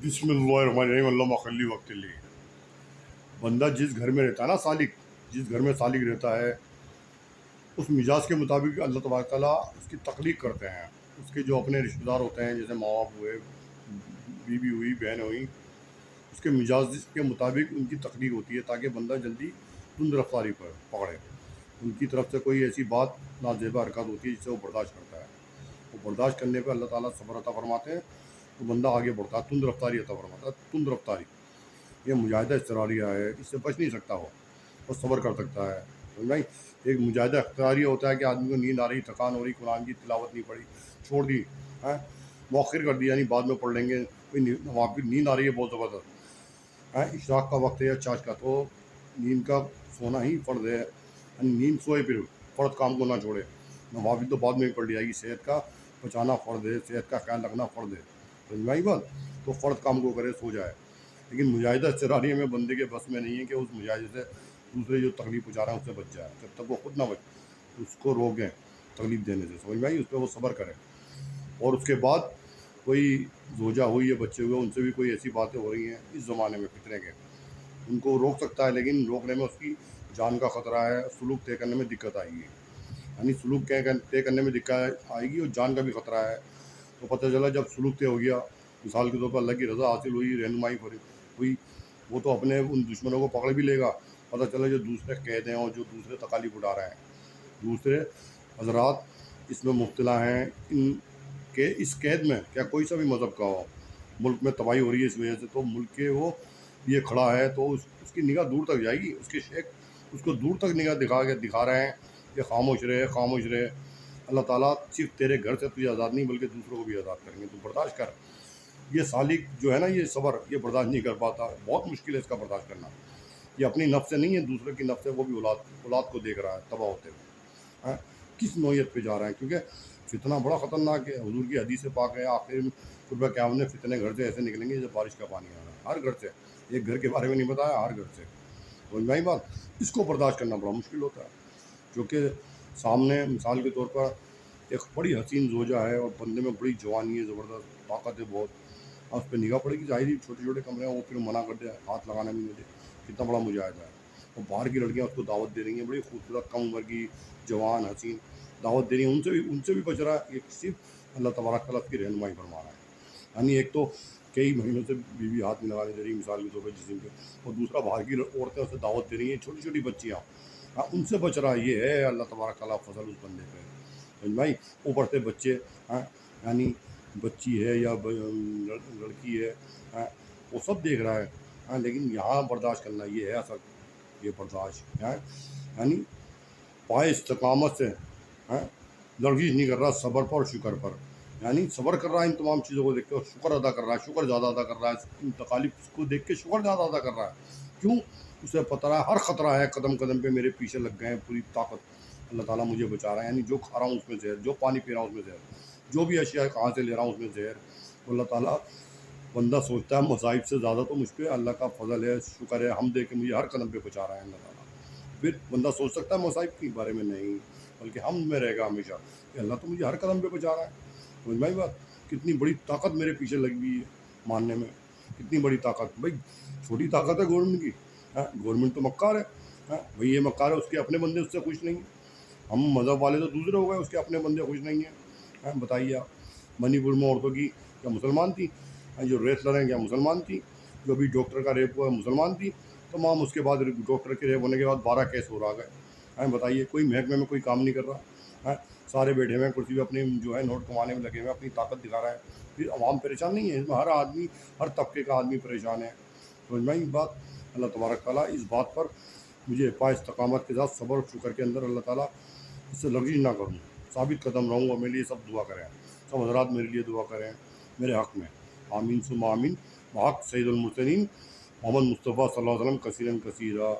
بسم اللہ الرحمن الرحیم اللہ مخلی وقت لی بندہ جس گھر میں رہتا ہے نا سالک، جس گھر میں سالک رہتا ہے اس مزاج کے مطابق اللہ تبارک تعالیٰ اس کی تخلیق کرتے ہیں. اس کے جو اپنے رشتہ دار ہوتے ہیں جیسے ماں باپ ہوئے، بیوی ہوئی، بہن ہوئی، اس کے مزاج کے مطابق ان کی تخلیق ہوتی ہے تاکہ بندہ جلدی تند رفتاری پر پکڑے. ان کی طرف سے کوئی ایسی بات نازیبہ حرکت ہوتی ہے جسے وہ برداشت کرتا ہے. وہ برداشت کرنے پہ اللہ تعالیٰ صبر عطا فرماتے ہیں تو بندہ آگے بڑھتا ہے، تند رفتاری عطا فرماتا ہے. تند رفتاری یہ مجاہدہ اضطراریہ ہے، اس سے بچ نہیں سکتا وہ صبر کر سکتا ہے. سمجھ بھائی، ایک مجاہدہ اختیاریہ ہوتا ہے کہ آدمی کو نیند آ رہی، تھکان ہو رہی، قرآن کی تلاوت نہیں پڑھی، چھوڑ دی، مؤخر کر دیا، یعنی بعد میں پڑھ لیں گے. کوئی وہاں پہ نیند آ رہی ہے بہت زبردست، اشراق کا وقت ہے یا چاش کا، تو نیند کا سونا ہی فرض ہے. یعنی نیند سوئے پھر فرض کام کو نہ چھوڑے. نوافل تو بعد میں ہی پڑھ لیا گی. صحت کا بچانا فرض ہے، صحت کا خیال رکھنا فرض ہے. سمجھ بھائی بات، تو فرض کام کو کرے، سو جائے. لیکن مجاہدہ اضطراریہ میں بندے کے بس میں نہیں ہے کہ اس مجاہدے سے دوسرے جو تکلیف پہنچا رہا ہے اس سے بچ جائے. جب تک وہ خود نہ بچ اس کو روکیں تکلیف دینے سے. سمجھ بھائی، اس پہ وہ صبر کرے. اور اس کے بعد کوئی زوجہ ہوئی یا بچے ہوئے، ان سے بھی کوئی ایسی باتیں ہو رہی ہیں اس زمانے میں فتنے کے، ان کو روک سکتا ہے، لیکن روکنے میں اس کی جان کا خطرہ ہے. سلوک طے کرنے میں دقت آئے گی، یعنی سلوک طے کرنے میں دقت آئے گی اور جان کا بھی خطرہ ہے. تو پتہ چلا جب سلوک طے ہو گیا، مثال کے طور پر اللہ کی رضا حاصل ہوئی، رہنمائی ہوئی، وہ تو اپنے ان دشمنوں کو پکڑ بھی لے گا. پتہ چلا جو دوسرے قید ہیں اور جو دوسرے تکالیف اٹھا رہے ہیں، دوسرے حضرات اس میں مبتلا ہیں، ان کے اس قید میں، کیا کوئی سا بھی مذہب کا ہو، ملک میں تباہی ہو رہی ہے اس وجہ سے، تو ملک کے وہ یہ کھڑا ہے تو اس کی نگاہ دور تک جائے گی. اس کے شیخ اس کو دور تک نگاہ دکھا رہے ہیں کہ خاموش رہے، خاموش رہے. اللہ تعالیٰ صرف تیرے گھر سے تجھے آزاد نہیں بلکہ دوسروں کو بھی آزاد کریں گے، تو برداشت کر. یہ سالک جو ہے نا، یہ صبر، یہ برداشت نہیں کر پاتا. بہت مشکل ہے اس کا برداشت کرنا. یہ اپنی نفس سے نہیں ہے، دوسرے کی نفس سے. وہ بھی اولاد کو دیکھ رہا ہے تباہ ہوتے ہوئے. کس نوعیت پہ جا رہا ہے، کیونکہ فتنہ بڑا خطرناک ہے. حضور کی حدیث پاک ہے، آخر میں خطبہ قیامت میں فتنے گھر سے ایسے نکلیں گے جیسے بارش کا پانی آ رہا ہے. ہر گھر سے، ایک گھر کے بارے میں نہیں بتایا، ہر گھر سے. سمجھ میں آئی بات. اس کو برداشت کرنا بڑا مشکل ہوتا ہے، کیونکہ سامنے مثال کے طور پر ایک بڑی حسین زوجہ ہے اور بندے میں بڑی جوانی ہے، زبردست طاقت ہے بہت. اس پہ نگاہ پڑے گی، ظاہری چھوٹے چھوٹے کمرے ہیں، وہ پھر منع کر دے، ہاتھ لگانا بھی نہیں دے. کتنا بڑا مجاہدہ ہے. اور باہر کی لڑکیاں اس کو دعوت دے رہی ہیں، بڑی خوبصورت، کم عمر کی، جوان، حسین، دعوت دے رہی ہیں. ان سے بھی بچ رہا ہے. ایک صرف اللہ تبارک تعالیٰ کی رہنمائی فرما رہا ہے. یعنی ایک تو کئی مہینوں سے بیوی ہاتھ میں لگانے دے رہی ہے مثال کے طور پر جسم پہ، اور دوسرا باہر کی عورتیں اسے دعوت دے رہی ہیں، چھوٹی چھوٹی بچیاں. ان سے بچ رہا ہے. یہ ہے اللہ تبارک تعالیٰ فضل اس بندے پہ. سمجھ بھائی، اوپر سے بچے، یعنی بچی ہے یا لڑکی ہے، وہ سب دیکھ رہا ہے. لیکن یہاں برداشت کرنا، یہ ہے اصل یہ برداشت ہے. یعنی پائے استقامت سے لرزش نہیں کر رہا، صبر پر اور شکر پر. یعنی صبر کر رہا ہے ان تمام چیزوں کو دیکھ کے، اور شکر ادا کر رہا ہے. شکر زیادہ ادا کر رہا ہے ان تکالیف کو دیکھ کے. شکر زیادہ ادا کر رہا ہے. کیوں؟ اسے پتہ ہے ہر خطرہ ہے، قدم قدم پہ میرے پیچھے لگ گئے ہیں پوری طاقت. اللہ تعالیٰ مجھے بچا رہا ہے. یعنی جو کھا رہا ہوں اس میں زہر، جو پانی پی رہا ہوں اس میں زہر، جو بھی اشیاء کہاں سے لے رہا ہوں اس میں زہر. اللہ تعالیٰ، بندہ سوچتا ہے مصائب سے زیادہ تو مجھ پہ اللہ کا فضل ہے، شکر ہے، حمد ہے کہ مجھے ہر قدم پہ بچا رہا ہے اللہ تعالیٰ. پھر بندہ سوچ سکتا ہے مصائب کے بارے میں، نہیں، بلکہ حمد میں رہے گا ہمیشہ کہ اللہ تو مجھے ہر قدم پہ بچا رہا ہے. سمجھ میں بات، کتنی بڑی طاقت میرے پیچھے لگی ہوئی ہے ماننے میں. کتنی بڑی طاقت بھائی. چھوٹی طاقت ہے گورنمنٹ کی. گورنمنٹ تو مکار ہے. بھائی یہ مکار ہے، اس کے اپنے بندے اس سے خوش نہیں ہیں. ہم مذہب والے تو دوسرے ہو گئے، اس کے اپنے بندے خوش نہیں ہیں. بتائیے آپ، منی پور میں عورتوں کی کیا مسلمان تھی؟ جو ریسلر ہیں کیا مسلمان تھی؟ جو ابھی ڈاکٹر کا ریپ ہوا ہے مسلمان تھی؟ تمام اس کے بعد ڈاکٹر کے ریپ ہونے کے بعد 12 کیس ہو رہا گئے. بتائیے، کوئی محکمے میں کوئی کام نہیں کر رہا. سارے بیٹھے ہوئے ہیں کرسی پہ، اپنی جو ہے نوٹ کمانے میں لگے ہوئے ہیں، اپنی طاقت دکھا رہا ہے. پھر عوام پریشان نہیں ہے؟ اس میں ہر آدمی، ہر طبقے کا آدمی پریشان ہے. سمجھ میں یہ بات. اللہ تبارک تعالیٰ اس بات پر مجھے پائے استقامت کے ساتھ صبر و شکر کے اندر اللہ تعالیٰ اس سے لرزش نہ کروں، ثابت قدم رہوں. اور میرے لیے سب دعا کریں، سب حضرات میرے لیے دعا کریں میرے حق میں. آمین ثم آمین. بحق سید المرسلین محمد مصطفیٰ صلی اللہ علیہ وسلم کثیرا کثیرا.